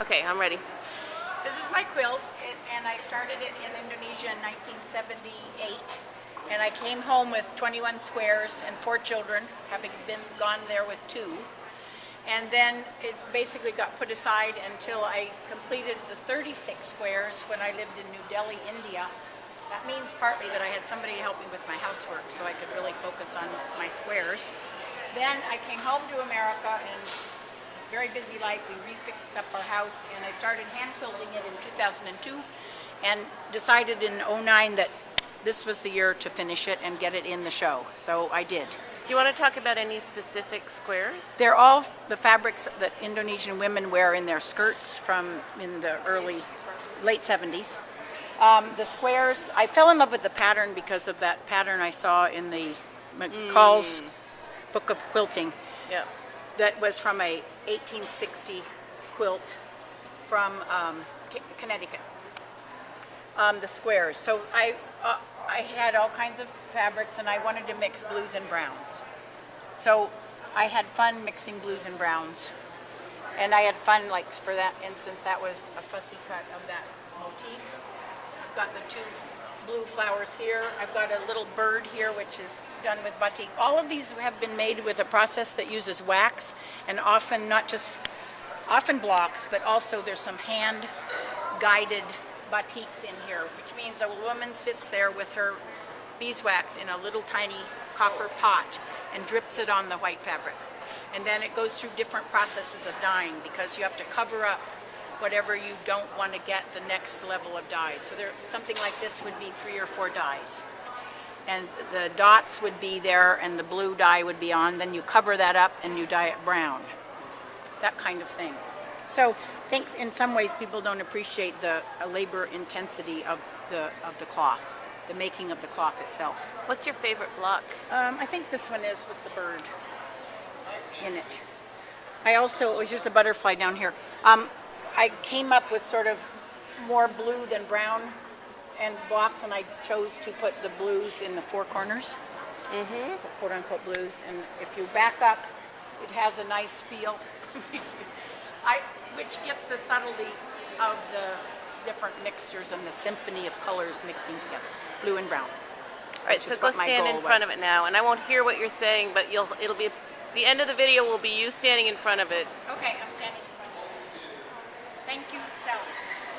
Okay, I'm ready. This is my quilt, and I started it in Indonesia in 1978. And I came home with 21 squares and 4 children, having been gone there with 2. And then it basically got put aside until I completed the 36 squares when I lived in New Delhi, India. That means partly that I had somebody to help me with my housework so I could really focus on my squares. Then I came home to America and very busy life. We refixed up our house and I started hand quilting it in 2002 and decided in '09 that this was the year to finish it and get it in the show. So I did. Do you want to talk about any specific squares? They're all the fabrics that Indonesian women wear in their skirts from in the late 70s. The squares, I fell in love with the pattern because of that pattern I saw in the McCall's book of quilting. Yeah. That was from a 1860 quilt from Connecticut. The squares. So I had all kinds of fabrics and I wanted to mix blues and browns. So I had fun mixing blues and browns. And I had fun, like for that instance, that was a fussy cut of that motif. I've got the 2 blue flowers here. I've got a little bird here, which is done with batik. All of these have been made with a process that uses wax and often often blocks, but also there's some hand-guided batiks in here, which means a woman sits there with her beeswax in a little tiny copper pot and drips it on the white fabric. And then it goes through different processes of dyeing because you have to cover up whatever you don't want to get the next level of dyes. So something like this would be 3 or 4 dyes. And the dots would be there and the blue dye would be on, then you cover that up and you dye it brown. That kind of thing. So I think in some ways people don't appreciate the labor intensity of the cloth, the making of the cloth itself. What's your favorite block? I think this one is with the bird in it. I also, here's a butterfly down here. I came up with sort of more blue than brown and blocks, and I chose to put the blues in the 4 corners, quote unquote blues. And if you back up, it has a nice feel, which gets the subtlety of the different mixtures and the symphony of colors mixing together, blue and brown. All right, so go stand in front of it now, and I won't hear what you're saying, but it'll be the end of the video will be you standing in front of it. Okay, I'm standing in front of it. Thank you.